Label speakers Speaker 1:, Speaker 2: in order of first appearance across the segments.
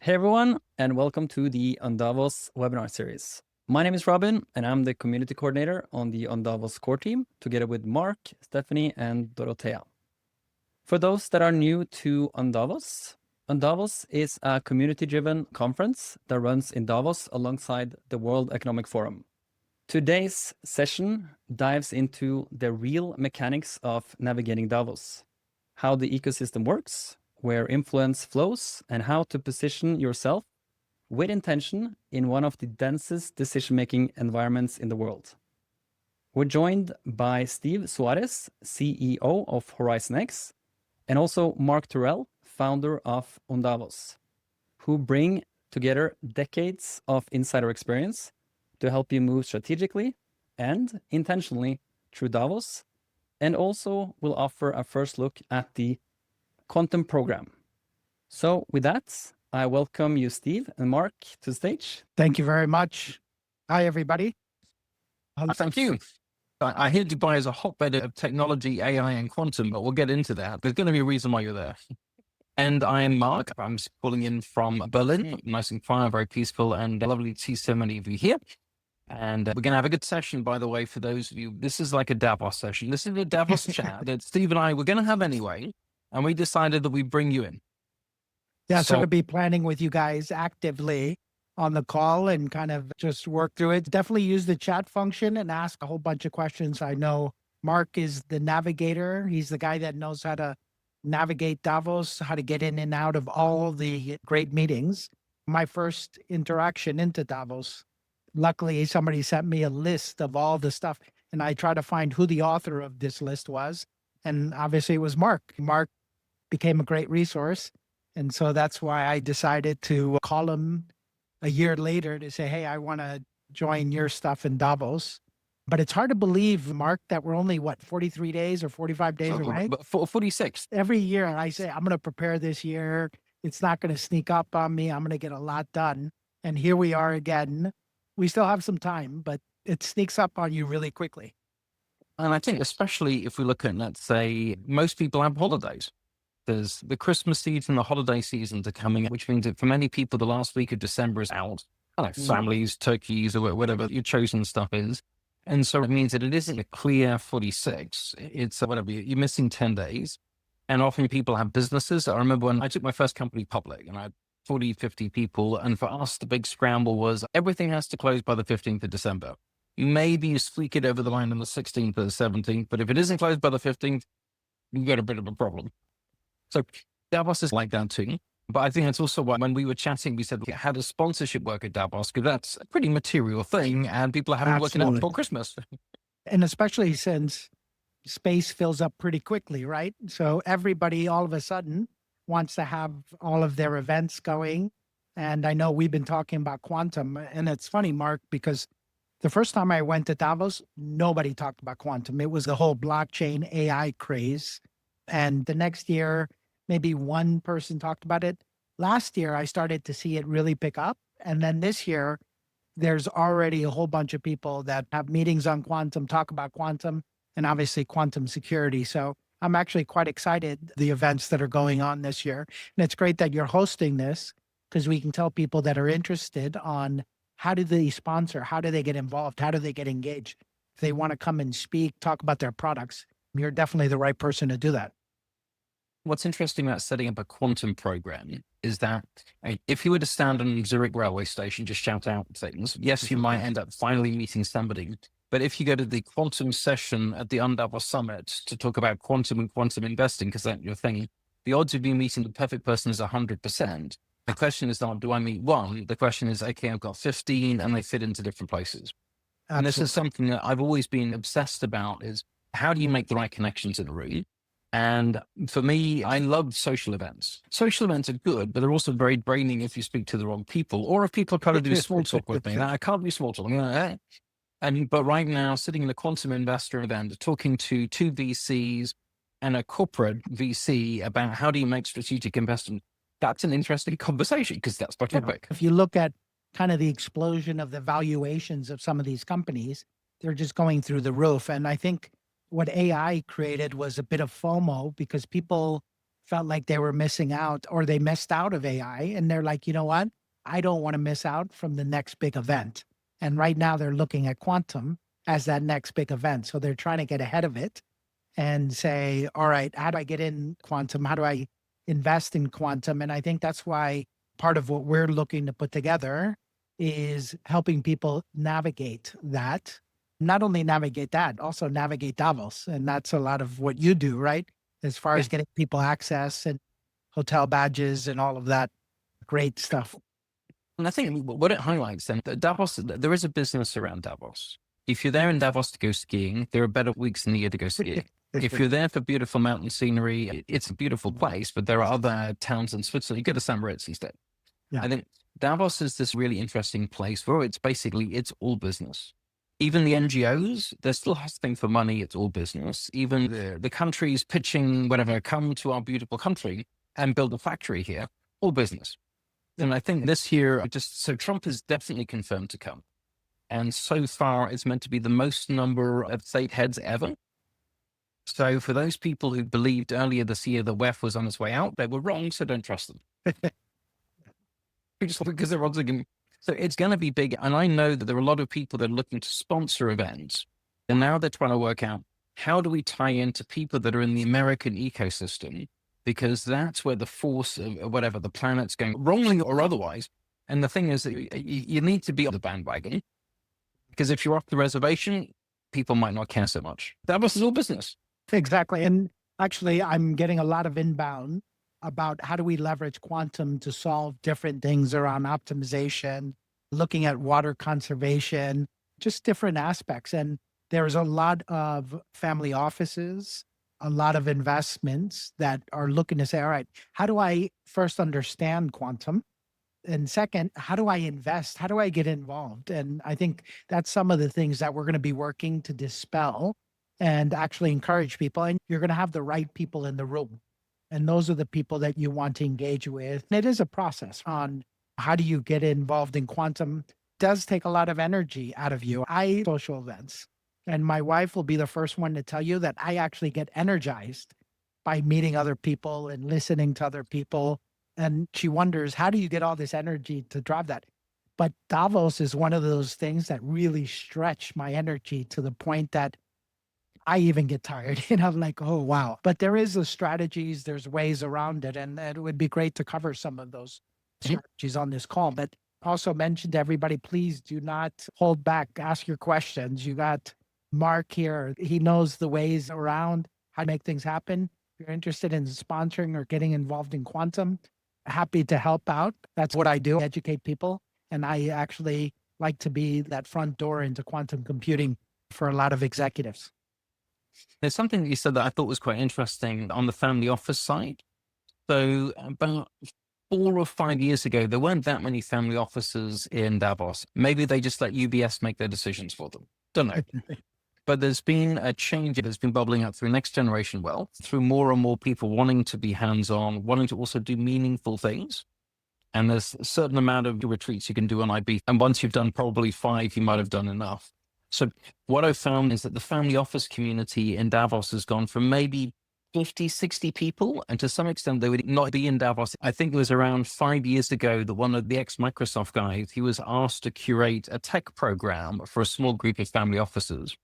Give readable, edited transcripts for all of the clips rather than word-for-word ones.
Speaker 1: Hey everyone, and welcome to the On Davos webinar series. My name is Robin, and I'm the community coordinator on the On Davos core team, together with Mark, Stephanie, and Dorothea. For those that are new to On Davos is a community-driven conference that runs in Davos alongside the World Economic Forum. Today's session dives into the real mechanics of navigating Davos, how the ecosystem works, where influence flows, and how to position yourself with intention in one of the densest decision-making environments in the world. We're joined by Steve Suarez, CEO of Horizon X, and also Mark Turrell, founder of On Davos, who bring together decades of insider experience to help you move strategically and intentionally through Davos, and also will offer a first look at the Quantum program. So with that, I welcome you, Steve and Mark, to the stage.
Speaker 2: Thank you very much. Hi, everybody.
Speaker 3: Thank you. I hear Dubai is a hotbed of technology, AI, and quantum, but we'll get into that. There's going to be a reason why you're there. And I am Mark. I'm calling in from Berlin. Nice and quiet, very peaceful, and lovely to see so many of you here. And we're going to have a good session, by the way, for those of you. This is like a Davos session. This is a Davos chat that Steve and I were going to have anyway. And we decided that we'd bring you in.
Speaker 2: Yeah, so to be planning with you guys actively on the call and kind of just work through it. Definitely use the chat function and ask a whole bunch of questions. I know Mark is the navigator. He's the guy that knows how to navigate Davos, how to get in and out of all the great meetings. My first interaction into Davos, luckily somebody sent me a list of all the stuff and I tried to find who the author of this list was. And obviously it was Mark. Mark became a great resource. And so that's why I decided to call him a year later to say, hey, I want to join your stuff in Davos. But it's hard to believe, Mark, that we're only, 43 days or 45 days away?
Speaker 3: 46.
Speaker 2: Every year I say, I'm going to prepare this year. It's not going to sneak up on me. I'm going to get a lot done. And here we are again. We still have some time, but it sneaks up on you really quickly.
Speaker 3: And I think especially if we look at, let's say, most people have holidays. There's the Christmas season, the holiday seasons are coming, which means that for many people, the last week of December is out. Families, turkeys, or whatever your chosen stuff is. And so it means that it isn't a clear 46. It's whatever, you're missing 10 days. And often people have businesses. I remember when I took my first company public and I had 40, 50 people. And for us, the big scramble was everything has to close by the 15th of December. Maybe you squeak it over the line on the 16th or the 17th, but if it isn't closed by the 15th, you've got a bit of a problem. So Davos is like that too. But I think that's also why when we were chatting, we said, how does sponsorship work at Davos? Because that's a pretty material thing and people are having working out before Christmas.
Speaker 2: And especially since space fills up pretty quickly, right? So everybody all of a sudden wants to have all of their events going. And I know we've been talking about quantum. And it's funny, Mark, because the first time I went to Davos, nobody talked about quantum. It was the whole blockchain AI craze. And the next year, maybe one person talked about it. Last year, I started to see it really pick up. And then this year, there's already a whole bunch of people that have meetings on quantum, talk about quantum, and obviously quantum security. So I'm actually quite excited, the events that are going on this year. And it's great that you're hosting this because we can tell people that are interested on how do they sponsor, how do they get involved, how do they get engaged. If they want to come and speak, talk about their products, you're definitely the right person to do that.
Speaker 3: What's interesting about setting up a quantum program is that if you were to stand on Zurich railway station, just shout out things, yes, you might end up finally meeting somebody. But if you go to the quantum session at the On Davos Summit to talk about quantum and quantum investing, because that's your thing, the odds of you meeting the perfect person is 100%. The question is not, do I meet one? The question is, okay, I've got 15 and they fit into different places. Absolutely. And this is something that I've always been obsessed about is how do you make the right connections in a room? And for me, I love social events. Social events are good, but they're also very draining if you speak to the wrong people or if people kind of do small talk with me. Now, I can't do small talk. But right now, sitting in a quantum investor event, talking to two VCs and a corporate VC about how do you make strategic investment, that's an interesting conversation because that's my topic.
Speaker 2: If you look at kind of the explosion of the valuations of some of these companies, they're just going through the roof. And I think what AI created was a bit of FOMO because people felt like they were missing out or they missed out of AI. And they're like, you know what? I don't want to miss out from the next big event. And right now they're looking at quantum as that next big event. So they're trying to get ahead of it and say, all right, how do I get in quantum? How do I invest in quantum? And I think that's why part of what we're looking to put together is helping people navigate that. Not only navigate that, also navigate Davos. And that's a lot of what you do, right? As far as getting people access and hotel badges and all of that great stuff.
Speaker 3: And I think what it highlights then, that Davos, there is a business around Davos. If you're there in Davos to go skiing, there are better weeks in the year to go skiing. If you're there for beautiful mountain scenery, it's a beautiful place, but there are other towns in Switzerland. You go to St. Moritz instead.
Speaker 2: Yeah.
Speaker 3: I think Davos is this really interesting place where it's all business. Even the NGOs, they're still hustling for money. It's all business. Even the countries pitching, whatever, come to our beautiful country and build a factory here, all business. And I think this year, so Trump is definitely confirmed to come. And so far, it's meant to be the most number of state heads ever. So for those people who believed earlier this year the WEF was on its way out, they were wrong, so don't trust them. Just because they're thinking, so it's going to be big. And I know that there are a lot of people that are looking to sponsor events. And now they're trying to work out, how do we tie into people that are in the American ecosystem? Because that's where the force of whatever the planet's going, wrongly or otherwise. And the thing is, that you need to be on the bandwagon. Because if you're off the reservation, people might not care so much. Davos is all business.
Speaker 2: Exactly. And actually, I'm getting a lot of inbound about how do we leverage quantum to solve different things around optimization, looking at water conservation, just different aspects. And there's a lot of family offices, a lot of investments that are looking to say, all right, how do I first understand quantum? And second, how do I invest? How do I get involved? And I think that's some of the things that we're going to be working to dispel and actually encourage people. And you're going to have the right people in the room. And those are the people that you want to engage with. And it is a process on how do you get involved in quantum. It does take a lot of energy out of you. I social events, and my wife will be the first one to tell you that I actually get energized by meeting other people and listening to other people. And she wonders, how do you get all this energy to drive that? But Davos is one of those things that really stretch my energy to the point that I even get tired. And I'm like, oh, wow. But there is the strategies, there's ways around it. And it would be great to cover some of those strategies on this call. But also mention to everybody, please do not hold back. Ask your questions. You got Mark here. He knows the ways around how to make things happen. If you're interested in sponsoring or getting involved in quantum, happy to help out. That's what I do, educate people. And I actually like to be that front door into quantum computing for a lot of executives.
Speaker 3: There's something that you said that I thought was quite interesting on the family office side. So about 4 or 5 years ago, there weren't that many family offices in Davos. Maybe they just let UBS make their decisions for them. Don't know. But there's been a change that's been bubbling up through Next Generation Wealth, through more and more people wanting to be hands-on, wanting to also do meaningful things. And there's a certain amount of retreats you can do on IB. And once you've done probably 5, you might have done enough. So what I've found is that the family office community in Davos has gone from maybe 50, 60 people, and to some extent they would not be in Davos. I think it was around 5 years ago that one of the ex-Microsoft guys, he was asked to curate a tech program for a small group of family offices.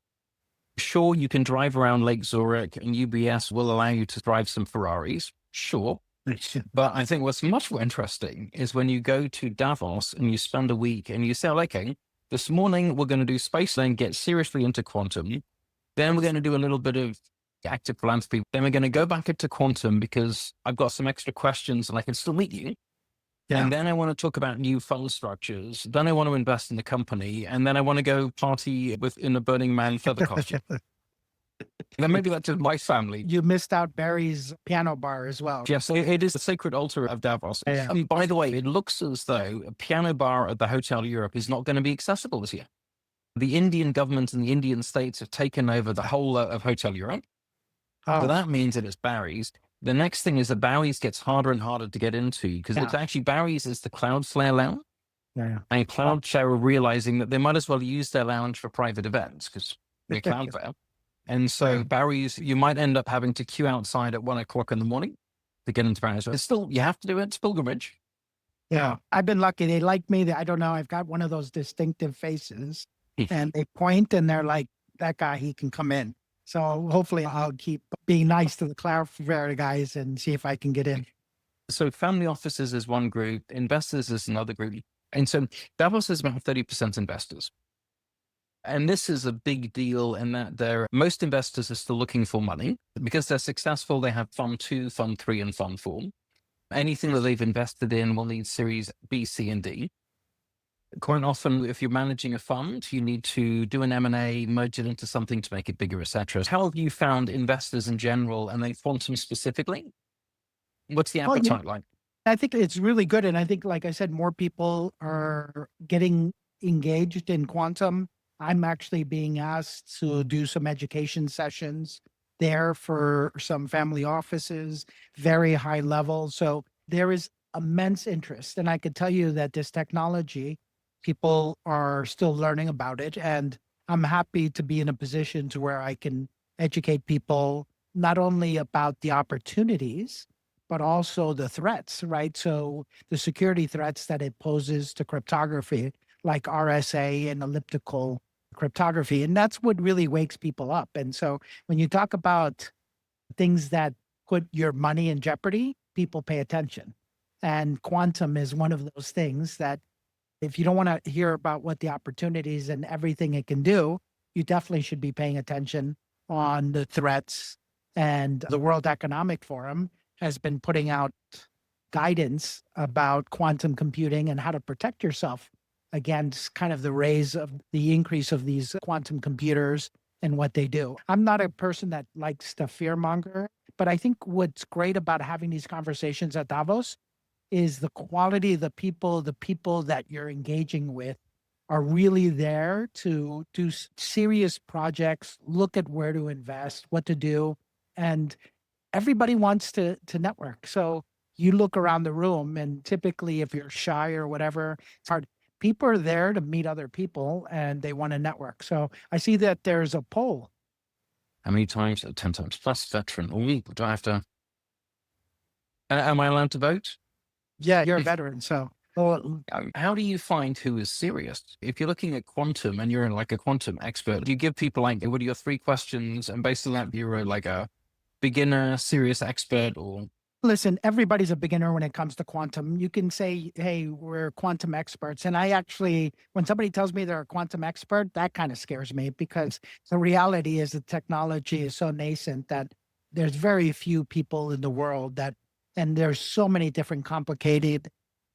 Speaker 3: Sure, you can drive around Lake Zurich and UBS will allow you to drive some Ferraris. Sure. But I think what's much more interesting is when you go to Davos and you spend a week and you say, okay, this morning we're going to do space, then get seriously into quantum. Then we're going to do a little bit of active philanthropy. Then we're going to go back into quantum because I've got some extra questions and I can still meet you. Yeah. And then I want to talk about new fund structures. Then I want to invest in the company. And then I want to go party in a Burning Man feather costume. Then maybe that's just my family.
Speaker 2: You missed out Barry's piano bar as well.
Speaker 3: Yes, it is the sacred altar of Davos.
Speaker 2: Yeah.
Speaker 3: And by the way, it looks as though a piano bar at the Hotel Europe is not going to be accessible this year. The Indian government and the Indian states have taken over the whole of Hotel Europe. Oh. So that means that it's Barry's. The next thing is that Barry's gets harder and harder to get into because it's actually Barry's is the Cloudflare lounge. Yeah. And Cloudflare are realizing that they might as well use their lounge for private events because they're Cloudflare. And so Barry's, you might end up having to queue outside at 1 o'clock in the morning. to get into Paris. It's still, you have to do it. It's pilgrimage.
Speaker 2: Yeah. I've been lucky. They like me. I don't know. I've got one of those distinctive faces and they point and they're like, that guy, he can come in. So hopefully I'll keep being nice to the Cloudflare guys and see if I can get in.
Speaker 3: So family offices is one group, investors is another group. And so Davos is about 30% investors. And this is a big deal in that most investors are still looking for money. Because they're successful, they have Fund 2, Fund 3, and Fund 4. Anything that they've invested in will need Series B, C, and D. Quite often, if you're managing a fund, you need to do an M&A, merge it into something to make it bigger, etc. How have you found investors in general and then quantum specifically? What's the
Speaker 2: Well,
Speaker 3: appetite like?
Speaker 2: I think it's really good. And I think, like I said, more people are getting engaged in quantum. I'm actually being asked to do some education sessions there for some family offices, very high level. So there is immense interest. And I could tell you that this technology, people are still learning about it. And I'm happy to be in a position to where I can educate people not only about the opportunities, but also the threats, right? So the security threats that it poses to cryptography, like RSA and elliptical cryptography. And that's what really wakes people up. And so when you talk about things that put your money in jeopardy, people pay attention. And quantum is one of those things that if you don't want to hear about what the opportunities and everything it can do, you definitely should be paying attention on the threats. And the World Economic Forum has been putting out guidance about quantum computing and how to protect yourself against kind of the the increase of these quantum computers and what they do. I'm not a person that likes to fearmonger, but I think what's great about having these conversations at Davos is the quality of the people that you're engaging with are really there to do serious projects, look at where to invest, what to do. And everybody wants to network. So you look around the room and typically if you're shy or whatever, it's hard. People are there to meet other people and they want to network. So I see that there's a poll.
Speaker 3: How many times? 10 times plus veteran. Oh, do I have to? Am I allowed to vote?
Speaker 2: Yeah, you're a veteran. So
Speaker 3: how do you find who is serious? If you're looking at quantum and you're like a quantum expert, do you give people like, what are your 3 questions? And based on that, you're like a beginner, serious expert, or?
Speaker 2: Listen, everybody's a beginner when it comes to quantum. You can say, hey, we're quantum experts. And I actually, when somebody tells me they're a quantum expert, that kind of scares me because the reality is the technology is so nascent that there's very few people in the world and there's so many different complicated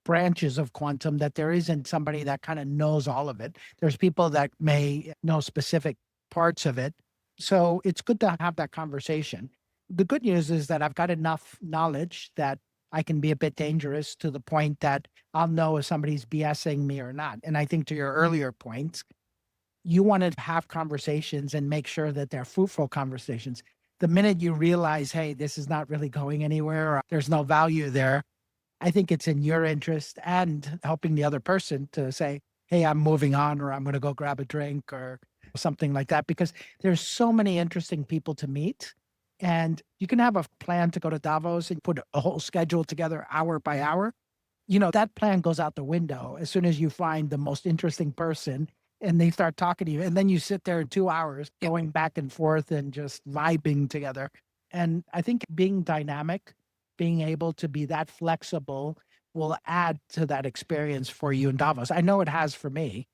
Speaker 2: branches of quantum that there isn't somebody that kind of knows all of it. There's people that may know specific parts of it. So it's good to have that conversation. The good news is that I've got enough knowledge that I can be a bit dangerous to the point that I'll know if somebody's BSing me or not. And I think to your earlier point, you want to have conversations and make sure that they're fruitful conversations. The minute you realize, hey, this is not really going anywhere, or there's no value there, I think it's in your interest and helping the other person to say, hey, I'm moving on, or I'm going to go grab a drink or something like that, because there's so many interesting people to meet. And you can have a plan to go to Davos and put a whole schedule together hour by hour. You know, that plan goes out the window as soon as you find the most interesting person and they start talking to you. And then you sit there 2 hours going back and forth and just vibing together. And I think being dynamic, being able to be that flexible will add to that experience for you in Davos. I know it has for me.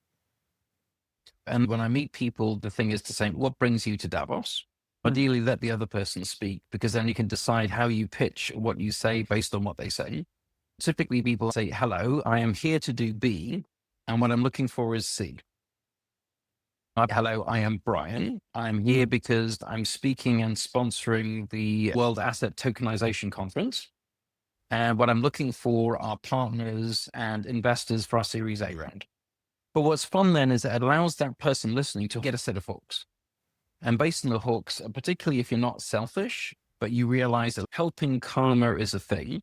Speaker 3: And when I meet people, the thing is to say, what brings you to Davos? Ideally, let the other person speak, because then you can decide how you pitch what you say based on what they say. Typically, people say, hello, I am here to do B, and what I'm looking for is C. Hello, I am Brian. I'm here because I'm speaking and sponsoring the World Asset Tokenization Conference. And what I'm looking for are partners and investors for our Series A round. But what's fun then is it allows that person listening to get a set of hooks. And based on the hooks, particularly if you're not selfish, but you realize that helping karma is a thing.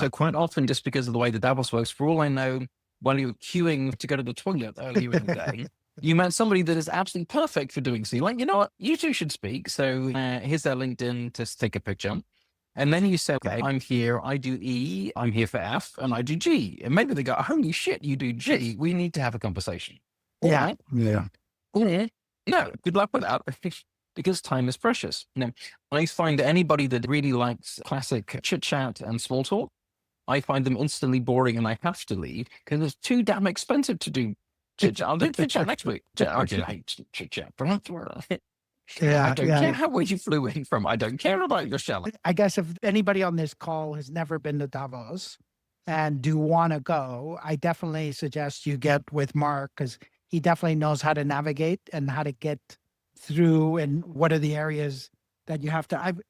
Speaker 3: So quite often, just because of the way the Davos works, for all I know, while you're queuing to go to the toilet earlier in the day, you met somebody that is absolutely perfect for doing so. You're like, you know what, you two should speak. So here's their LinkedIn to take a picture. And then you say, okay, I'm here, I do E, I'm here for F, and I do G. And maybe they go, holy shit, you do G. We need to have a conversation.
Speaker 2: Yeah.
Speaker 3: Yeah. Or, no, good luck with that. Because time is precious. Now, I find anybody that really likes classic chit chat and small talk, I find them instantly boring and I have to leave because it's too damn expensive to do chit chat. I'll do chit chat next week. I hate chit chat.
Speaker 2: Yeah.
Speaker 3: I don't care where you flew in from. I don't care about your shell.
Speaker 2: I guess if anybody on this call has never been to Davos and do want to go, I definitely suggest you get with Mark because he definitely knows how to navigate and how to get through and what are the areas that you have to. I've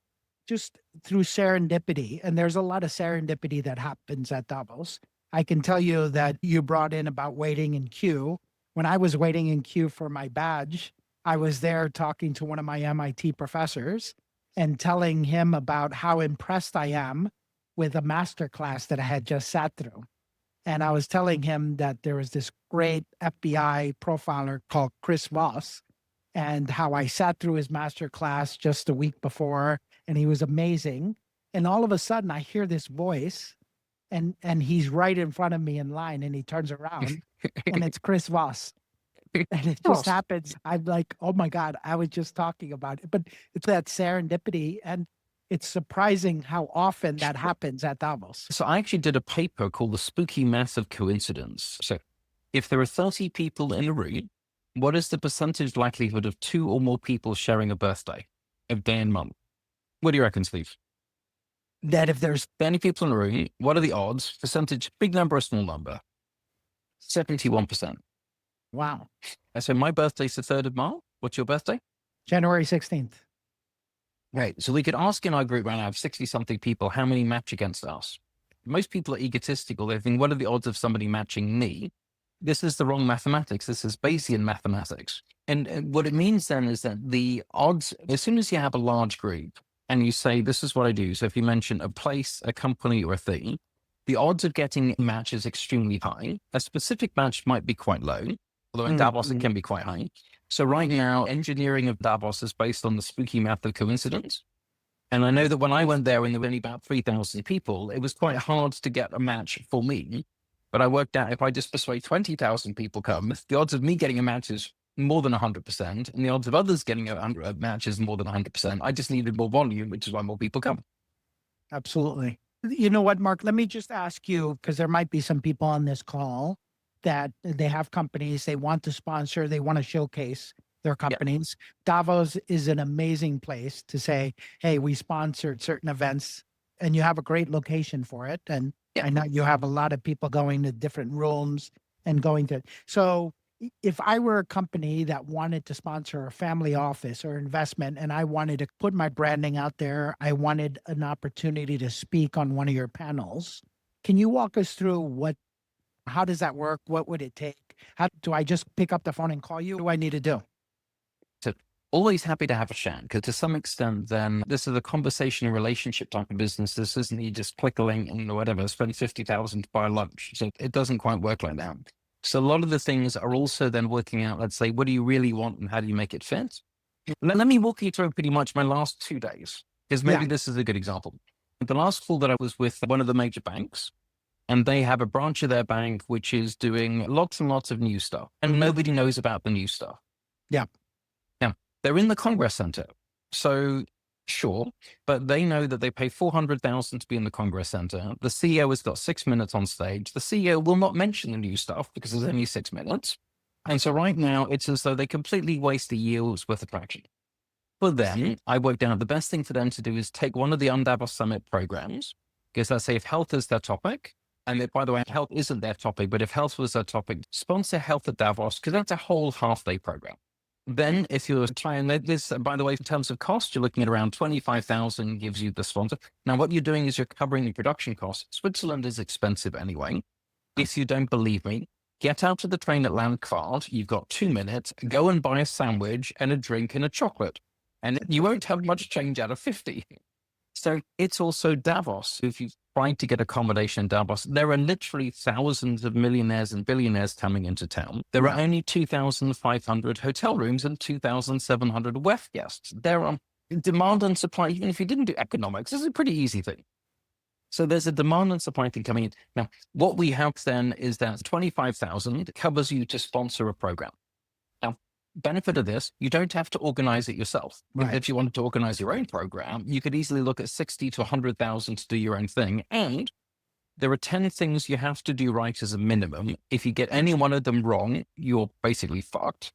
Speaker 2: just through serendipity, and there's a lot of serendipity that happens at Davos. I can tell you that you brought in about waiting in queue. When I was waiting in queue for my badge, I was there talking to one of my MIT professors and telling him about how impressed I am with a master class that I had just sat through. And I was telling him that there was this great FBI profiler called Chris Voss and how I sat through his master class just a week before and he was amazing. And all of a sudden I hear this voice and he's right in front of me in line and he turns around and it's Chris Voss. And it just happens. I'm like, oh my God, I was just talking about it. But it's that serendipity. And it's surprising how often that happens at Davos.
Speaker 3: So I actually did a paper called The Spooky Math of Coincidence. So if there are 30 people in a room, what is the percentage likelihood of 2 or more people sharing a birthday of day and month? What do you reckon, Steve?
Speaker 2: That if there's
Speaker 3: 30 people in a room, what are the odds? Percentage, big number or small number? 71%.
Speaker 2: wow.
Speaker 3: So my birthday's the 3rd of March. What's your birthday?
Speaker 2: January 16th.
Speaker 3: Right. So we could ask in our group right now of 60 something people, how many match against us? Most people are egotistical. They think, what are the odds of somebody matching me? This is the wrong mathematics. This is Bayesian mathematics. And what it means then is that the odds, as soon as you have a large group and you say, this is what I do. So if you mention a place, a company, or a thing, the odds of getting a match is extremely high. A specific match might be quite low, although in Davos it can be quite high. So right now, engineering of Davos is based on the spooky math of coincidence. And I know that when I went there and there were only about 3,000 people, it was quite hard to get a match for me. But I worked out if I just persuade 20,000 people come, the odds of me getting a match is more than 100%. And the odds of others getting a match is more than 100%. I just needed more volume, which is why more people come.
Speaker 2: Absolutely. You know what, Mark, let me just ask you, because there might be some people on this call that they have companies, they want to sponsor, they want to showcase their companies. Davos is an amazing place to say, hey, we sponsored certain events and you have a great location for it. And I know you have a lot of people going to different rooms and going to, so if I were a company that wanted to sponsor a family office or investment and I wanted to put my branding out there, I wanted an opportunity to speak on one of your panels. Can you walk us through how does that work? What would it take? How do I just pick up the phone and call you? What do I need to do?
Speaker 3: So always happy to have a chat because to some extent, then this is a conversation and relationship type of business. This isn't you just click a link and whatever, spend 50,000 to buy lunch. So it doesn't quite work like that. So a lot of the things are also then working out, let's say, what do you really want and how do you make it fit? Let me walk you through pretty much my last 2 days, because maybe this is a good example. The last call that I was with one of the major banks, and they have a branch of their bank which is doing lots and lots of new stuff, and nobody knows about the new stuff.
Speaker 2: Yeah.
Speaker 3: Now, they're in the Congress Center. So sure, but they know that they pay $400,000 to be in the Congress Center. The CEO has got 6 minutes on stage. The CEO will not mention the new stuff because there's only 6 minutes. And so right now it's as though they completely waste a year's worth of traction. For them, I worked out the best thing for them to do is take one of the Davos Summit programs, because let's say if health is their topic, and if, by the way, health isn't their topic, but if health was their topic, sponsor health at Davos, because that's a whole half-day program. Then if you're trying this, by the way, in terms of cost, you're looking at around 25,000 gives you the sponsor. Now, what you're doing is you're covering the production costs. Switzerland is expensive anyway. If you don't believe me, get out of the train at Landquart. You've got 2 minutes. Go and buy a sandwich and a drink and a chocolate. And you won't have much change out of 50. So it's also Davos. If you've tried to get accommodation in Davos, there are literally thousands of millionaires and billionaires coming into town. There are only 2,500 hotel rooms and 2,700 WEF guests. There are demand and supply, even if you didn't do economics, this is a pretty easy thing. So there's a demand and supply thing coming in. Now, what we have then is that 25,000 covers you to sponsor a program. Now, benefit of this, you don't have to organize it yourself.
Speaker 2: Right.
Speaker 3: If you wanted to organize your own program, you could easily look at 60 to 100,000 to do your own thing. And there are 10 things you have to do right as a minimum. If you get any one of them wrong, you're basically fucked.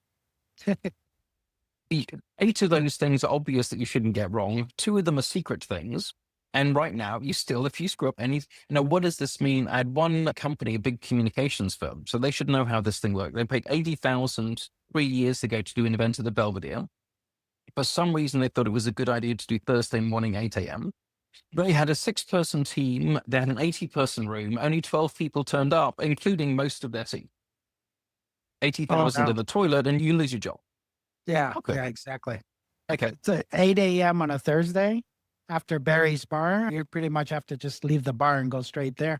Speaker 3: 8 of those things are obvious that you shouldn't get wrong. 2 of them are secret things. And right now, if you screw up what does this mean? I had one company, a big communications firm, so they should know how this thing works. They paid 80,000 3 years ago to do an event at the Belvedere. For some reason, they thought it was a good idea to do Thursday morning, 8 a.m. They had a 6-person team. They had an 80-person room. Only 12 people turned up, including most of their team. 80,000 in the toilet, and you lose your job.
Speaker 2: Yeah.
Speaker 3: Okay.
Speaker 2: Yeah, exactly.
Speaker 3: Okay.
Speaker 2: So 8 a.m. on a Thursday after Barry's bar, you pretty much have to just leave the bar and go straight there.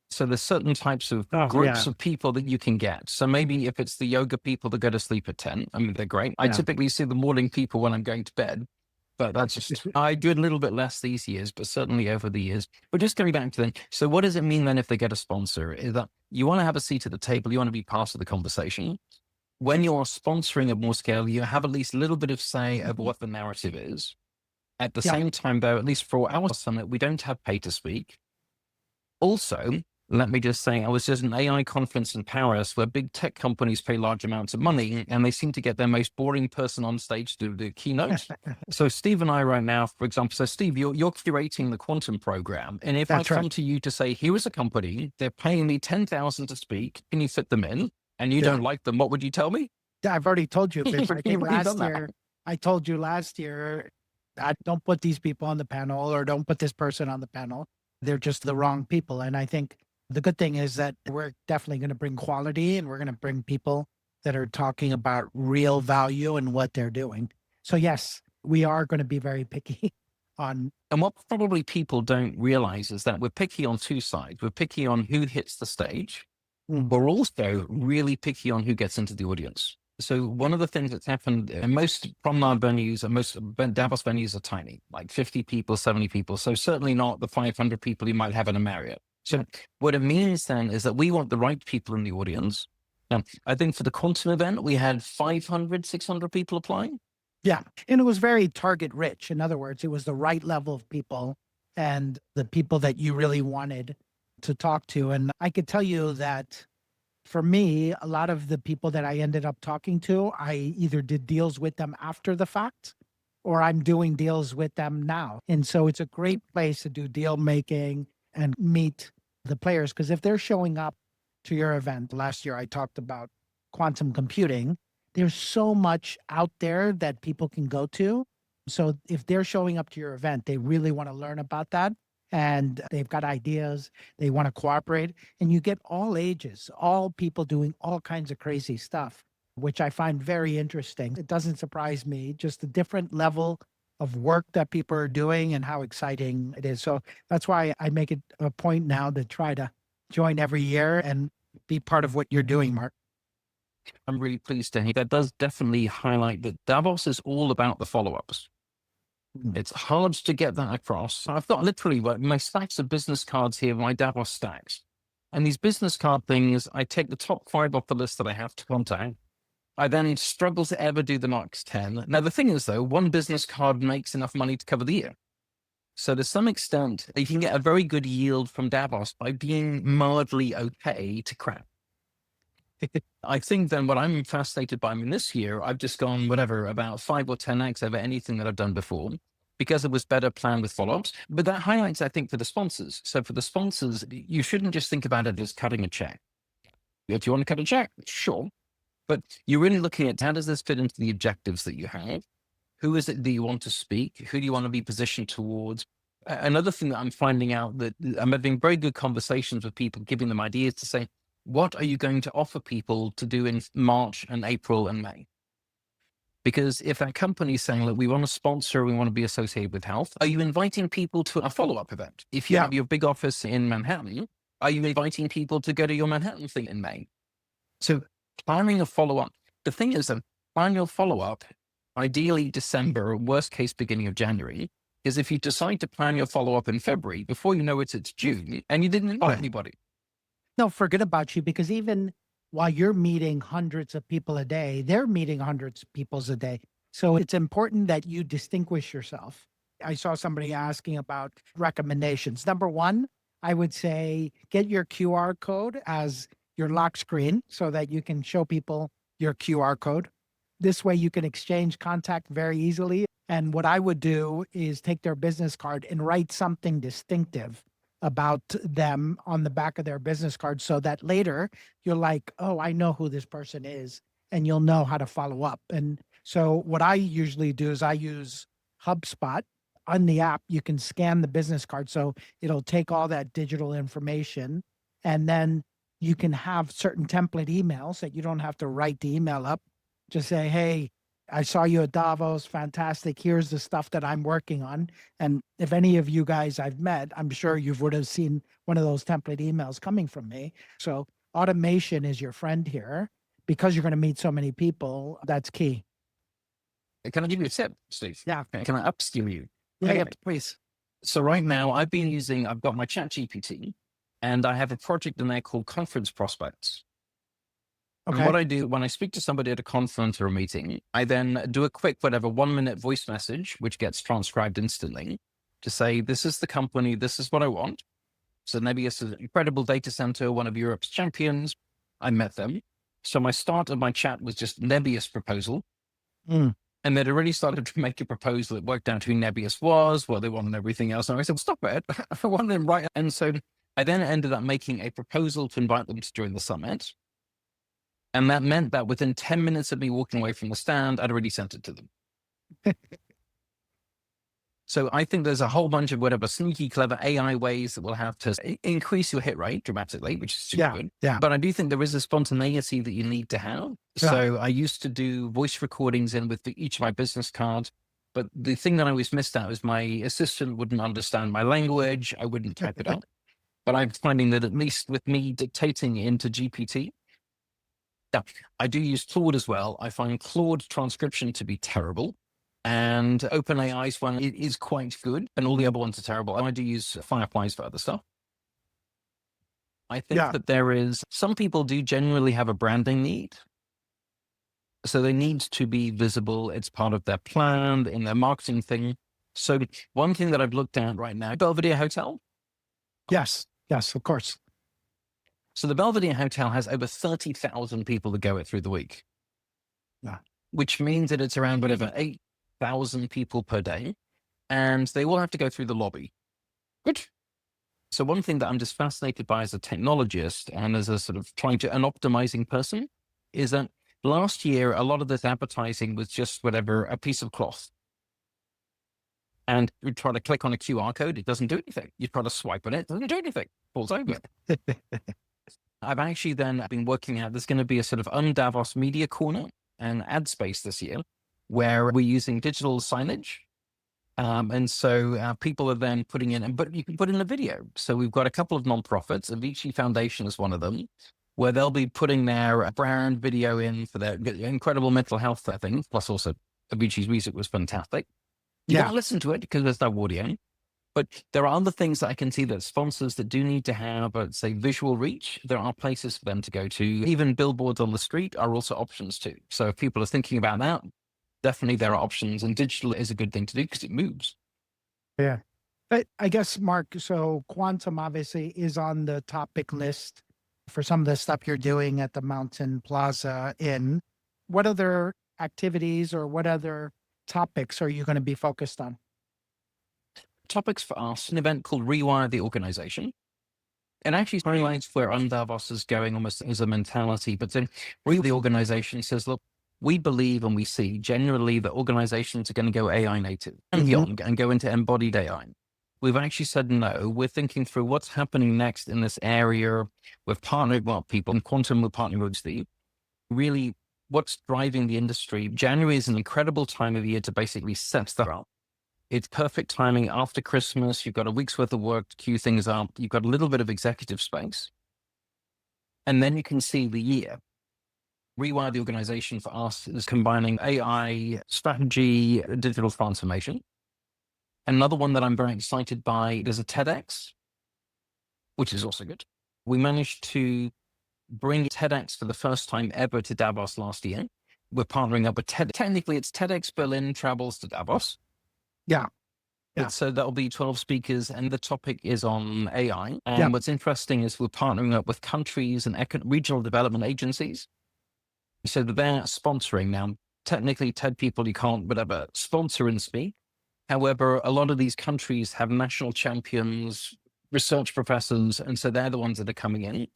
Speaker 3: So there's certain types of groups of people that you can get. So maybe if it's the yoga people that go to sleep at 10, I mean, they're great. I typically see the morning people when I'm going to bed, but that's just, I do a little bit less these years, but certainly over the years. But just going back to then, so what does it mean then if they get a sponsor? Is that you want to have a seat at the table, you want to be part of the conversation. When you're sponsoring at more scale, you have at least a little bit of say over what the narrative is. At the same time, though, at least for our summit, we don't have pay to speak. Also, let me just say, I was just at an AI conference in Paris where big tech companies pay large amounts of money and they seem to get their most boring person on stage to do the keynote. So Steve and I right now, for example, so Steve, you're curating the quantum program. And if I come to you to say, here is a company, they're paying me 10,000 to speak, can you fit them in? And you don't like them, what would you tell me?
Speaker 2: I've already told you. I think I told you last year, don't put these people on the panel or don't put this person on the panel. They're just the wrong people. And I think the good thing is that we're definitely going to bring quality and we're going to bring people that are talking about real value and what they're doing. So yes, we are going to be very picky on.
Speaker 3: And what probably people don't realize is that we're picky on 2 sides. We're picky on who hits the stage. We're also really picky on who gets into the audience. So one of the things that's happened in most promenade venues and most Davos venues are tiny, like 50 people, 70 people. So certainly not the 500 people you might have in a Marriott. So what it means then is that we want the right people in the audience. And I think for the quantum event, we had 500, 600 people applying.
Speaker 2: Yeah. And it was very target rich. In other words, it was the right level of people and the people that you really wanted to talk to. And I could tell you that for me, a lot of the people that I ended up talking to, I either did deals with them after the fact or I'm doing deals with them now. And so it's a great place to do deal making and meet the players. Because if they're showing up to your event, last year I talked about quantum computing, there's so much out there that people can go to. So if they're showing up to your event, they really want to learn about that. And they've got ideas, they want to cooperate, and you get all ages, all people doing all kinds of crazy stuff, which I find very interesting. It doesn't surprise me, just the different level of work that people are doing and how exciting it is. So that's why I make it a point now to try to join every year and be part of what you're doing, Mark.
Speaker 3: I'm really pleased to hear that. Does definitely highlight that Davos is all about the follow-ups. It's hard to get that across. I've got literally my stacks of business cards here, my Davos stacks. And these business card things, I take the top 5 off the list that I have to contact. I then struggle to ever do the next 10. Now, the thing is, though, one business card makes enough money to cover the year. So to some extent, you can get a very good yield from Davos by being mildly okay to crap. I think then what I'm fascinated by, I mean, this year, I've just gone, about 5 or 10x over anything that I've done before because it was better planned with follow-ups. But that highlights, I think, for the sponsors. So for the sponsors, you shouldn't just think about it as cutting a check. If you want to cut a check, sure. But you're really looking at how does this fit into the objectives that you have? Who is it that you want to speak? Who do you want to be positioned towards? Another thing that I'm finding out that I'm having very good conversations with people, giving them ideas to say, what are you going to offer people to do in March and April and May? Because if that company is saying, look, we want to sponsor, we want to be associated with health, are you inviting people to a follow-up event? If you have your big office in Manhattan, are you inviting people to go to your Manhattan thing in May? So planning a follow-up, the thing is that planning your follow-up ideally December, or worst case, beginning of January, is if you decide to plan your follow-up in February, before you know it, it's June, and you didn't invite anybody.
Speaker 2: No, forget about you, because even while you're meeting hundreds of people a day, they're meeting hundreds of people a day. So it's important that you distinguish yourself. I saw somebody asking about recommendations. Number one, I would say get your QR code as your lock screen so that you can show people your QR code. This way you can exchange contact very easily. And what I would do is take their business card and write something distinctive about them on the back of their business card so that later you're like, oh, I know who this person is, and you'll know how to follow up. And so what I usually do is I use HubSpot. On the app, you can scan the business card. So it'll take all that digital information, and then you can have certain template emails that you don't have to write the email up. Just say, hey, I saw you at Davos. Fantastic. Here's the stuff that I'm working on. And if any of you guys I've met, I'm sure you would have seen one of those template emails coming from me. So automation is your friend here because you're going to meet so many people. That's key.
Speaker 3: Can I give you a tip, Steve?
Speaker 2: Yeah.
Speaker 3: Can I upskill you?
Speaker 2: Yeah,
Speaker 3: Okay.
Speaker 2: please.
Speaker 3: So right now I've got my chat GPT, and I have a project in there called Conference Prospects.
Speaker 2: Okay.
Speaker 3: And what I do when I speak to somebody at a conference or a meeting, I then do a quick, 1-minute voice message, which gets transcribed instantly, to say, this is the company, this is what I want. So Nebius is an incredible data center, one of Europe's champions. I met them. So my start of my chat was just Nebius proposal.
Speaker 2: Mm.
Speaker 3: And they'd already started to make a proposal. It worked out who Nebius was, what they wanted, and everything else. And I said, stop it. I want them right. And so I then ended up making a proposal to invite them to join the summit. And that meant that within 10 minutes of me walking away from the stand, I'd already sent it to them. So I think there's a whole bunch of whatever sneaky, clever AI ways that will have to increase your hit rate dramatically, which is super good.
Speaker 2: Yeah.
Speaker 3: But I do think there is a spontaneity that you need to have.
Speaker 2: Yeah.
Speaker 3: So I used to do voice recordings in with each of my business cards. But the thing that I always missed out was my assistant wouldn't understand my language. I wouldn't type it out. But I'm finding that at least with me dictating into GPT, now, I do use Claude as well. I find Claude transcription to be terrible. And OpenAI's one is quite good, and all the other ones are terrible. And I do use Fireflies for other stuff. I think that there is, some people do generally have a branding need. So they need to be visible. It's part of their plan, in their marketing thing. So one thing that I've looked at right now, Belvedere Hotel.
Speaker 2: Yes, of course.
Speaker 3: So the Belvedere Hotel has over 30,000 people that go it through the week.
Speaker 2: Yeah.
Speaker 3: Which means that it's around 8,000 people per day, and they all have to go through the lobby. Good. So one thing that I'm just fascinated by as a technologist and as a sort of an optimizing person is that last year, a lot of this advertising was just a piece of cloth. And you try to click on a QR code, it doesn't do anything. You try to swipe on it, it doesn't do anything. Falls over. I've actually then been working out, there's going to be a sort of Davos media corner and ad space this year where we're using digital signage. And so people are then putting in, but you can put in a video. So we've got a couple of nonprofits, Avicii Foundation is one of them, where they'll be putting their brand video in for their incredible mental health thing. Plus also Avicii's music was fantastic. You got to listen to it because there's no audio. But there are other things that I can see that sponsors that do need to have, say, visual reach. There are places for them to go to. Even billboards on the street are also options too. So if people are thinking about that, definitely there are options. And digital is a good thing to do because it moves.
Speaker 2: Yeah. But I guess, Mark, so quantum obviously is on the topic list for some of the stuff you're doing at the Mountain Plaza Inn. What other activities or what other topics are you going to be focused on?
Speaker 3: Topics for us, an event called Rewire the Organization. And actually highlights where Davos is going almost as a mentality, but then Rewire the Organization says, look, we believe and we see generally that organizations are going to go AI native and beyond and go into embodied AI. We've actually said no. We're thinking through what's happening next in this area. We've partnered with people in quantum, we're partnering with Steve. Really, what's driving the industry? January is an incredible time of year to basically set that up. It's perfect timing after Christmas. You've got a week's worth of work to queue things up. You've got a little bit of executive space. And then you can see the year. Rewire the organization for us is combining AI strategy, digital transformation. Another one that I'm very excited by is a TEDx, which is also good. We managed to bring TEDx for the first time ever to Davos last year. We're partnering up with technically it's TEDx Berlin travels to Davos.
Speaker 2: Yeah.
Speaker 3: But so that'll be 12 speakers, and the topic is on AI. And
Speaker 2: Yeah.
Speaker 3: what's interesting is we're partnering up with countries and regional development agencies so that they're sponsoring. Now, technically, TED people, you can't whatever sponsor and speak. However, a lot of these countries have national champions, research professors, and so they're the ones that are coming in.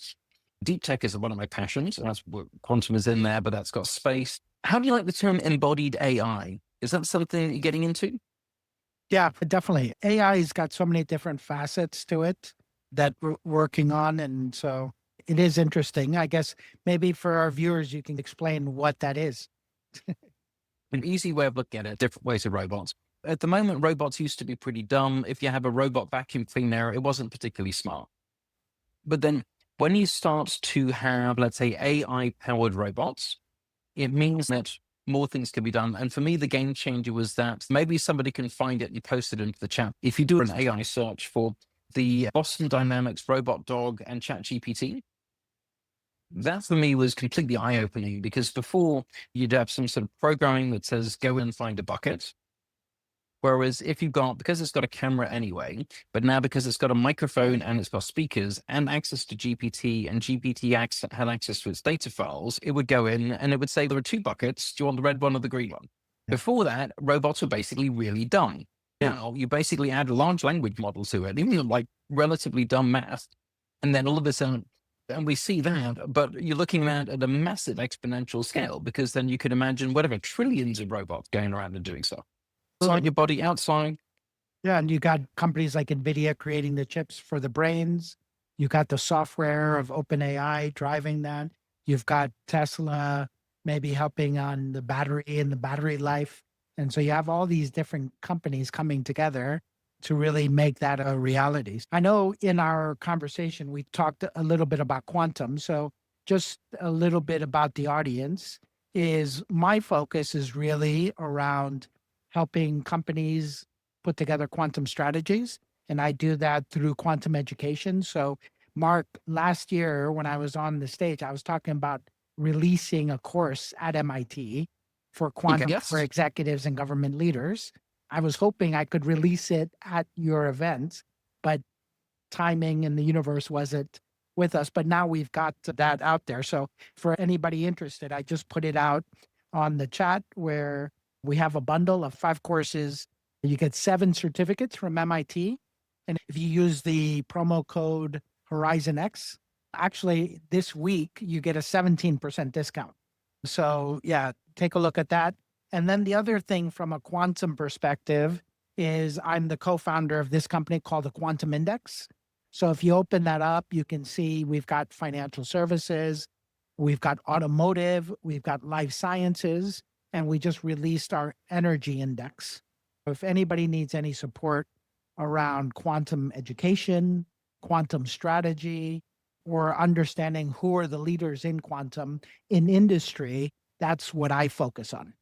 Speaker 3: Deep tech is one of my passions, and that's what quantum is in there, but that's got space. How do you like the term embodied AI? Is that something that you're getting into?
Speaker 2: Yeah, definitely. AI has got so many different facets to it that we're working on. And so it is interesting. I guess maybe for our viewers, you can explain what that is.
Speaker 3: An easy way of looking at it, different ways of robots. At the moment, robots used to be pretty dumb. If you have a robot vacuum cleaner, it wasn't particularly smart. But then when you start to have, let's say, AI-powered robots, it means that more things can be done. And for me, the game changer was that maybe somebody can find it and post it into the chat. If you do an AI search for the Boston Dynamics robot dog and ChatGPT, that for me was completely eye-opening, because before you'd have some sort of programming that says, go and find a bucket. Whereas if you've got, because it's got a camera anyway, but now because it's got a microphone and it's got speakers and access to GPT, and GPT had access to its data files, it would go in and it would say, there are two buckets. Do you want the red one or the green one?
Speaker 2: Yeah.
Speaker 3: Before that, robots were basically really dumb.
Speaker 2: Yeah.
Speaker 3: Now you basically add a large language model to it, even like relatively dumb math. And then all of a sudden, and we see that, but you're looking at a massive exponential scale, because then you could imagine whatever trillions of robots going around and doing stuff. Inside your body, outside.
Speaker 2: Yeah. And you got companies like NVIDIA creating the chips for the brains. You got the software of OpenAI driving that. You've got Tesla maybe helping on the battery and the battery life. And so you have all these different companies coming together to really make that a reality. I know in our conversation, we talked a little bit about quantum. So just a little bit about the audience is my focus is really around helping companies put together quantum strategies. And I do that through quantum education. So Mark, last year when I was on the stage, I was talking about releasing a course at MIT for quantum for executives and government leaders. I was hoping I could release it at your event, but timing and the universe wasn't with us. But now we've got that out there. So for anybody interested, I just put it out on the chat where we have a bundle of 5 courses. You get 7 certificates from MIT. And if you use the promo code HorizonX, actually this week you get a 17% discount. So yeah, take a look at that. And then the other thing from a quantum perspective is I'm the co-founder of this company called the Quantum Index. So if you open that up, you can see we've got financial services, we've got automotive, we've got life sciences, and we just released our energy index. If anybody needs any support around quantum education, quantum strategy, or understanding who are the leaders in quantum in industry, that's what I focus on.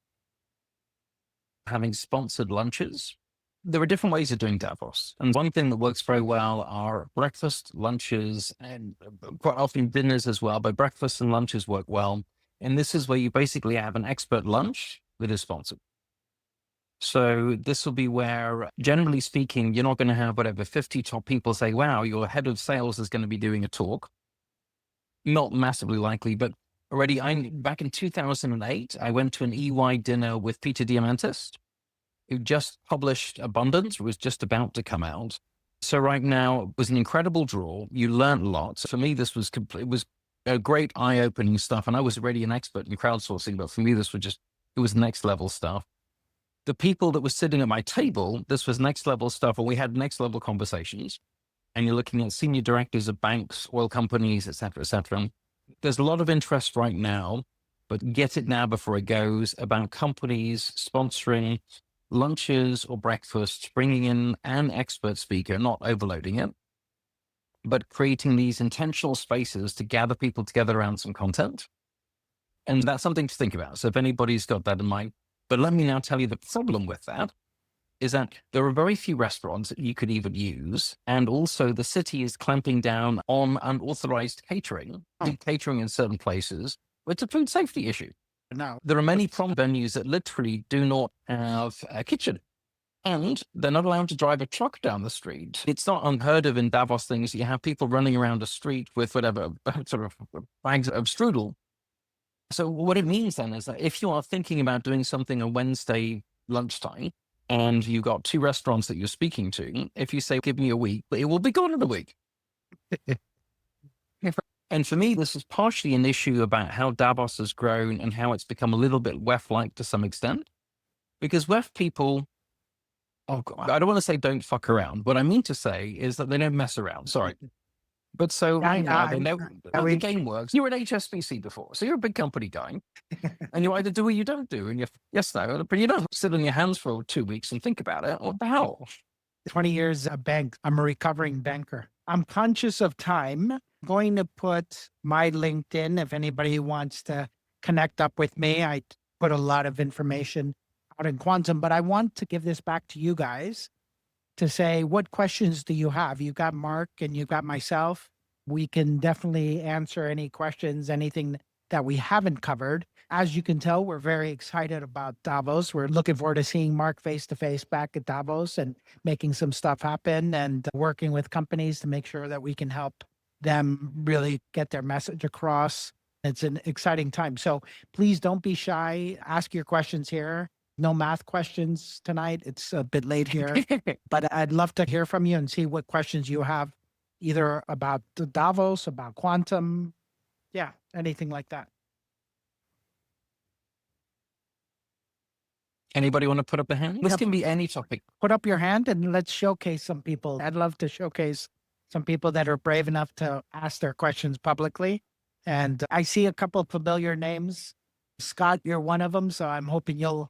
Speaker 3: Having sponsored lunches, there are different ways of doing Davos. And one thing that works very well are breakfast, lunches, and quite often dinners as well. But breakfast and lunches work well. And this is where you basically have an expert lunch that is sponsored. So this will be where, generally speaking, you're not going to have whatever 50 top people say, wow, your head of sales is going to be doing a talk. Not massively likely, but already back in 2008, I went to an EY dinner with Peter Diamandis, who just published Abundance, was just about to come out. So right now it was an incredible draw. You learned a lot. So for me, this was it was a great eye-opening stuff. And I was already an expert in crowdsourcing, but for me, this was just, it was next level stuff. The people that were sitting at my table, this was next level stuff, and we had next level conversations. And you're looking at senior directors of banks, oil companies, et cetera, et cetera. There's a lot of interest right now, but get it now before it goes, about companies sponsoring lunches or breakfasts, bringing in an expert speaker, not overloading it, but creating these intentional spaces to gather people together around some content. And that's something to think about. So if anybody's got that in mind, but let me now tell you the problem with that is that there are very few restaurants that you could even use. And also the city is clamping down on unauthorized catering, catering in certain places. It's a food safety issue.
Speaker 2: No.
Speaker 3: There are many prom venues that literally do not have a kitchen. And they're not allowed to drive a truck down the street. It's not unheard of in Davos things. You have people running around a street with whatever sort of bags of strudel. So what it means then is that if you are thinking about doing something on Wednesday lunchtime and you got 2 restaurants that you're speaking to, if you say, give me a week, it will be gone in a week. And for me, this is partially an issue about how Davos has grown and how it's become a little bit WEF-like to some extent. Because WEF people, oh God, I don't want to say don't fuck around. What I mean to say is that they don't mess around. Sorry. But so right now, they know how the game works. You were at HSBC before, so you're a big company guy. And you either do or you don't do. And you're, yes, no, but you don't sit on your hands for 2 weeks and think about it. What the hell?
Speaker 2: 20 years a bank. I'm a recovering banker. I'm conscious of time. I'm going to put my LinkedIn if anybody wants to connect up with me. I put a lot of information out in Quantum, but I want to give this back to you guys to say, what questions do you have? You've got Mark and you've got myself. We can definitely answer any questions, anything that we haven't covered. As you can tell, we're very excited about Davos. We're looking forward to seeing Mark face to face back at Davos and making some stuff happen and working with companies to make sure that we can help them really get their message across. It's an exciting time. So please don't be shy. Ask your questions here. No math questions tonight. It's a bit late here, but I'd love to hear from you and see what questions you have, either about the Davos, about quantum. Yeah, anything like that.
Speaker 3: Anybody want to put up a hand? This
Speaker 2: Yep.
Speaker 3: can be any topic.
Speaker 2: Put up your hand and let's showcase some people. I'd love to showcase some people that are brave enough to ask their questions publicly. And I see a couple of familiar names. Scott, you're one of them. So I'm hoping you'll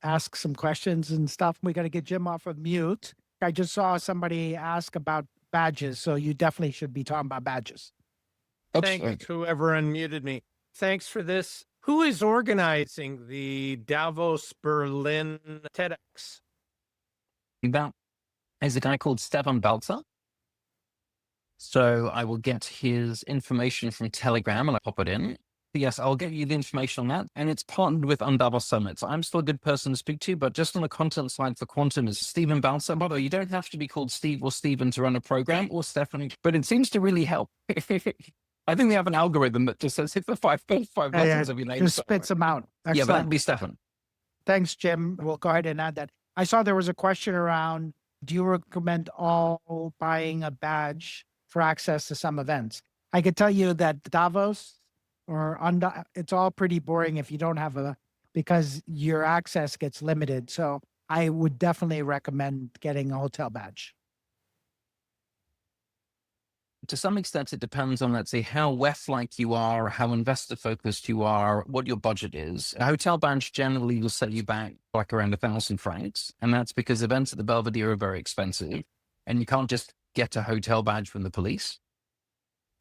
Speaker 2: ask some questions and stuff. We got to get Jim off of mute. I just saw somebody ask about badges. So you definitely should be talking about badges.
Speaker 3: Oops,
Speaker 4: Thanks, whoever unmuted me. Thanks for this. Who is organizing the Davos Berlin TEDx?
Speaker 3: That is a guy called Stefan Balzer. So I will get his information from Telegram and I'll pop it in. Yes, I'll get you the information on that. And it's partnered with Davos Summit. So I'm still a good person to speak to, but just on the content side for Quantum is Stephen Balzer. By the way, you don't have to be called Steve or Stephen to run a program or Stephanie, but it seems to really help. I think they have an algorithm that just says hit the five letters of your name.
Speaker 2: Just spits them out.
Speaker 3: Yeah, but
Speaker 2: Excellent.
Speaker 3: that'd be Stefan.
Speaker 2: Thanks, Jim. We'll go ahead and add that. I saw there was a question around, do you recommend all buying a badge for access to some events? I could tell you that Davos or it's all pretty boring if you don't have because your access gets limited. So I would definitely recommend getting a hotel badge.
Speaker 3: To some extent, it depends on, let's say, how WEF-like you are, how investor-focused you are, what your budget is. A hotel badge generally will set you back like around 1,000 francs. And that's because events at the Belvedere are very expensive. And you can't just get a hotel badge from the police.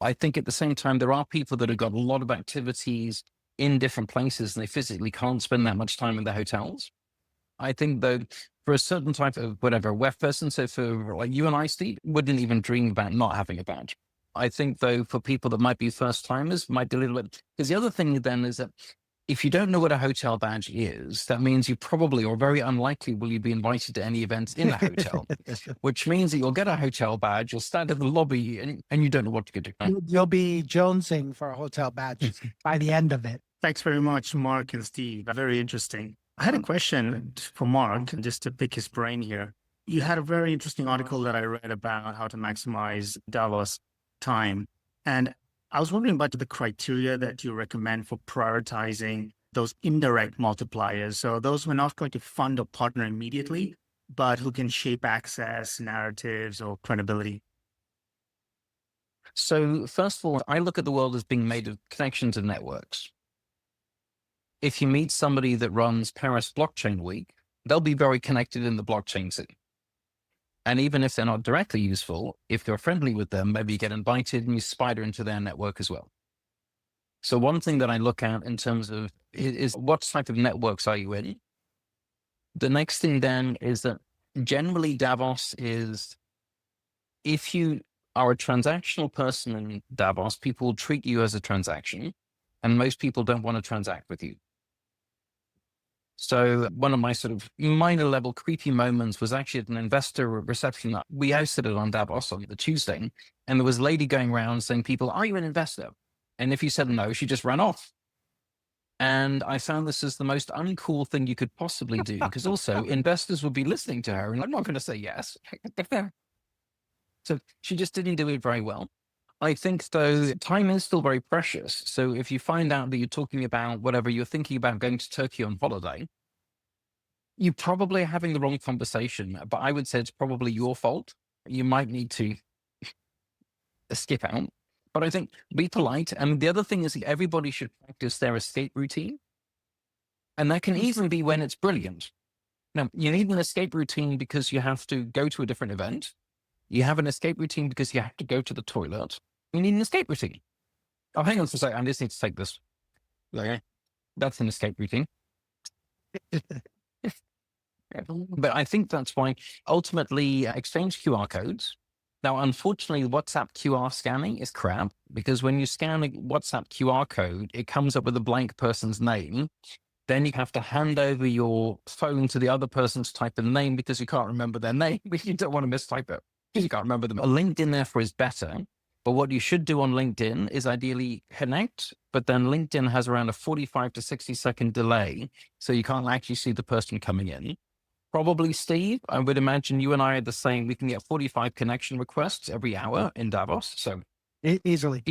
Speaker 3: I think at the same time, there are people that have got a lot of activities in different places and they physically can't spend that much time in the hotels. I think though, for a certain type of whatever WEF person, so for like you and I, Steve, wouldn't even dream about not having a badge. I think though, for people that might be first timers, might be a little bit, because the other thing then is that if you don't know what a hotel badge is, that means you probably, or very unlikely, will you be invited to any events in a hotel, which means that you'll get a hotel badge, you'll stand in the lobby and you don't know what to do.
Speaker 2: You'll be jonesing for a hotel badge by the end of it.
Speaker 5: Thanks very much, Mark and Steve. Very interesting. I had a question for Mark, just to pick his brain here. You had a very interesting article that I read about how to maximize Davos time. And I was wondering about the criteria that you recommend for prioritizing those indirect multipliers. So those who are not going to fund or partner immediately, but who can shape access, narratives, or credibility.
Speaker 3: So first of all, I look at the world as being made of connections and networks. If you meet somebody that runs Paris Blockchain Week, they'll be very connected in the blockchain scene. And even if they're not directly useful, if you're friendly with them, maybe you get invited and you spider into their network as well. So one thing that I look at in terms of is what type of networks are you in? The next thing then is that generally Davos is, if you are a transactional person in Davos, people treat you as a transaction, and most people don't want to transact with you. So one of my sort of minor level creepy moments was actually at an investor reception that we hosted it on Davos on the Tuesday. And there was a lady going around saying, people, are you an investor? And if you said no, she just ran off. And I found this is the most uncool thing you could possibly do, because also investors would be listening to her and I'm not going to say yes. So she just didn't do it very well. I think, though, time is still very precious. So if you find out that you're talking about whatever you're thinking about going to Turkey on holiday, you probably are having the wrong conversation. But I would say it's probably your fault. You might need to skip out. But I think be polite. And the other thing is everybody should practice their escape routine. And that can even be when it's brilliant. Now, you need an escape routine because you have to go to a different event. You have an escape routine because you have to go to the toilet. You need an escape routine. Oh, hang on for a second. I just need to take this. Okay. That's an escape routine. But I think that's why ultimately exchange QR codes. Now, unfortunately, WhatsApp QR scanning is crap, because when you scan a WhatsApp QR code, it comes up with a blank person's name. Then you have to hand over your phone to the other person to type in the name because you can't remember their name, but you don't want to mistype it because you can't remember them. A LinkedIn, therefore, is better. But what you should do on LinkedIn is ideally connect, but then LinkedIn has around a 45 to 60-second delay, so you can't actually see the person coming in. Probably, Steve, I would imagine you and I are the same. We can get 45 connection requests every hour in Davos. So
Speaker 2: Easily.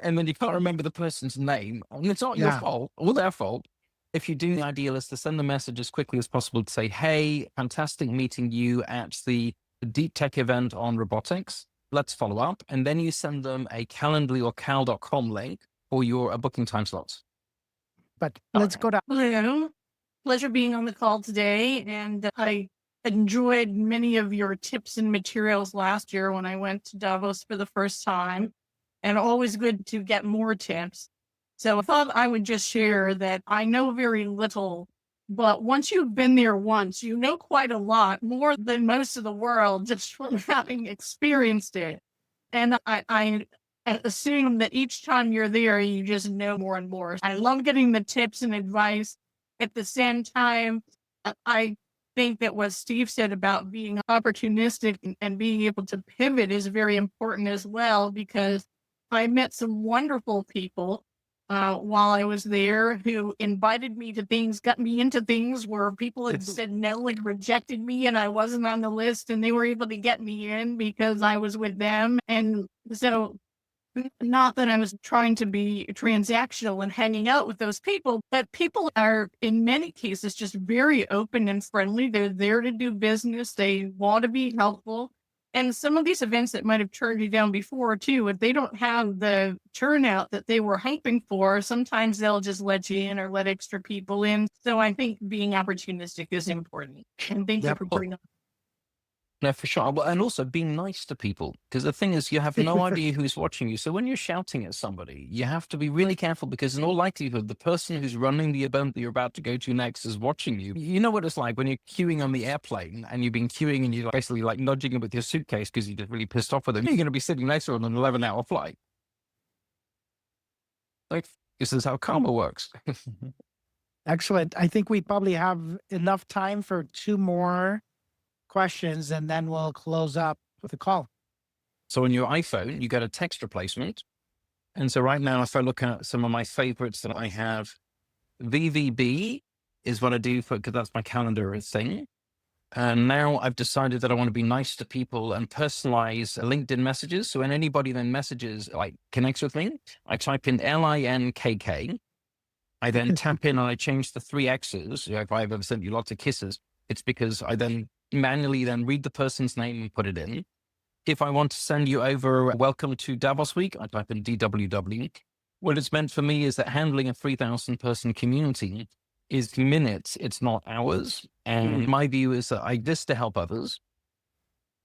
Speaker 3: and then you can't remember the person's name. And it's not your fault or their fault. If you do, the ideal is to send a message as quickly as possible to say, hey, fantastic meeting you at the Deep Tech event on robotics. Let's follow up. And then you send them a Calendly or cal.com link for your booking time slots.
Speaker 2: But let's go to
Speaker 6: Hello. Pleasure being on the call today. And I enjoyed many of your tips and materials last year when I went to Davos for the first time, and always good to get more tips. So I thought I would just share that I know very little, but once you've been there once, you know quite a lot more than most of the world just from having experienced it. And I assume that each time you're there, you just know more and more. I love getting the tips and advice. At the same time, I think that what Steve said about being opportunistic and being able to pivot is very important as well, because I met some wonderful people while I was there who invited me to things, got me into things where people had said no and rejected me and I wasn't on the list, and they were able to get me in because I was with them. And so, not that I was trying to be transactional and hanging out with those people, but people are in many cases just very open and friendly. They're there to do business. They want to be helpful. And some of these events that might have turned you down before too, if they don't have the turnout that they were hoping for, sometimes they'll just let you in or let extra people in. So I think being opportunistic is important. And thank you for bringing up.
Speaker 3: No, for sure. Well, and also being nice to people, because the thing is, you have no idea who's watching you. So when you're shouting at somebody, you have to be really careful, because in all likelihood, the person who's running the event that you're about to go to next is watching you. You know what it's like when you're queuing on the airplane and you've been queuing and you're basically like nudging him with your suitcase because you're just really pissed off with him. You're going to be sitting next to him on an 11-hour flight. Like, this is how karma works.
Speaker 2: Excellent. I think we probably have enough time for 2 more questions, and then we'll close up with the call.
Speaker 3: So on your iPhone, you get a text replacement. And so right now, if I look at some of my favorites that I have, VVB is what I do because that's my calendar thing. And now I've decided that I want to be nice to people and personalize LinkedIn messages. So when anybody then messages, like connects with me, I type in LINKK. I then tap in and I change the 3 X's. If I've ever sent you lots of kisses, it's because I then manually then read the person's name and put it in. If I want to send you over welcome to Davos week, I type in DWW. What it's meant for me is that handling a 3,000 person community is minutes, it's not hours. And my view is that I exist to help others.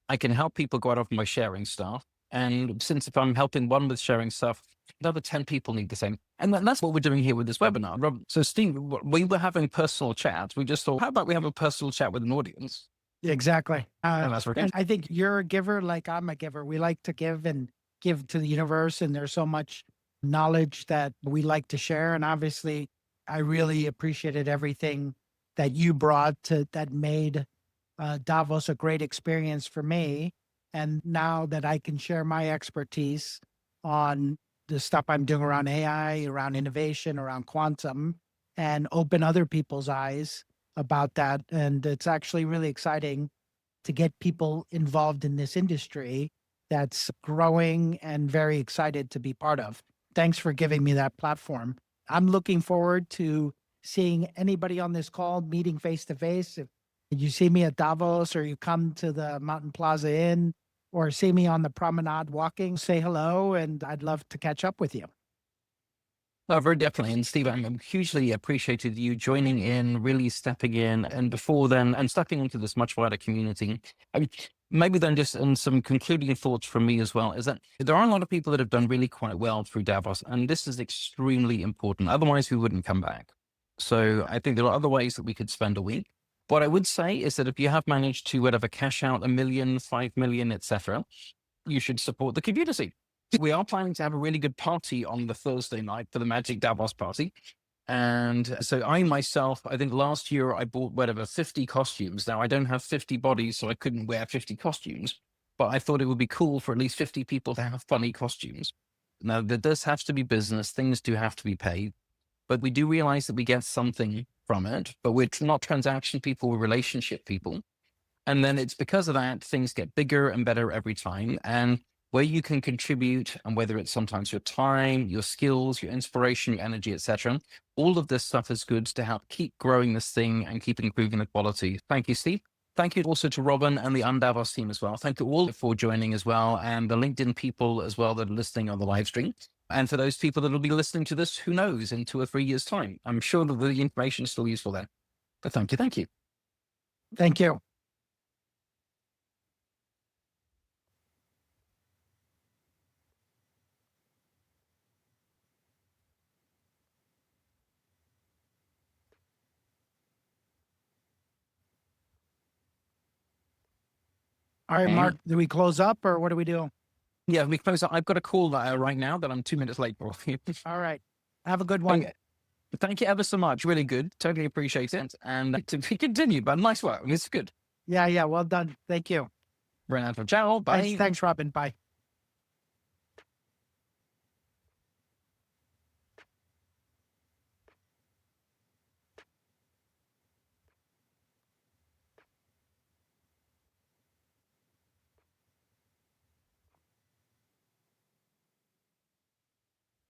Speaker 3: I can help people go out of my sharing stuff. And since if I'm helping one with sharing stuff, another 10 people need the same. And that's what we're doing here with this webinar. Rob, so Steve, we were having personal chats. We just thought, how about we have a personal chat with an audience?
Speaker 2: Exactly.
Speaker 3: And that's
Speaker 2: And I think you're a giver like I'm a giver. We like to give and give to the universe. And there's so much knowledge that we like to share. And obviously, I really appreciated everything that you brought to that made Davos a great experience for me. And now that I can share my expertise on the stuff I'm doing around AI, around innovation, around quantum, and open other people's eyes about that. And it's actually really exciting to get people involved in this industry that's growing and very excited to be part of. Thanks for giving me that platform. I'm looking forward to seeing anybody on this call meeting face to face. If you see me at Davos or you come to the Mountain Plaza Inn or see me on the promenade walking, say hello, and I'd love to catch up with you.
Speaker 3: No, very definitely. And Steve, I'm hugely appreciated you joining in, really stepping in, and before then, and stepping into this much wider community. I mean, maybe then just some concluding thoughts from me as well, is that there are a lot of people that have done really quite well through Davos, and this is extremely important. Otherwise, we wouldn't come back. So I think there are other ways that we could spend a week. What I would say is that if you have managed to whatever cash out 1 million, 5 million, etc., you should support the community. We are planning to have a really good party on the Thursday night for the Magic Davos party. And so I myself, I think last year I bought whatever 50 costumes. Now I don't have 50 bodies, so I couldn't wear 50 costumes, but I thought it would be cool for at least 50 people to have funny costumes. Now there does have to be business, things do have to be paid, but we do realize that we get something from it, but we're not transaction people, we're relationship people. And then it's because of that, things get bigger and better every time. And where you can contribute, and whether it's sometimes your time, your skills, your inspiration, your energy, etc., all of this stuff is good to help keep growing this thing and keep improving the quality. Thank you, Steve. Thank you also to Robin and the Undavos team as well. Thank you all for joining as well, and the LinkedIn people as well that are listening on the live stream. And for those people that will be listening to this, who knows, in 2 or 3 years' time. I'm sure that the information is still useful then. But thank you. Thank you.
Speaker 2: Thank you. All right, Mark, do we close up or what do we do?
Speaker 3: Yeah, we close up. I've got a call right now that I'm 2 minutes late for.
Speaker 2: All right. Have a good one.
Speaker 3: Thank you ever so much. Really good. Totally appreciate it. And to be continued, but nice work. It's good.
Speaker 2: Yeah. Well done. Thank you.
Speaker 3: Renato, ciao. Bye.
Speaker 2: Thanks, Robin. Bye.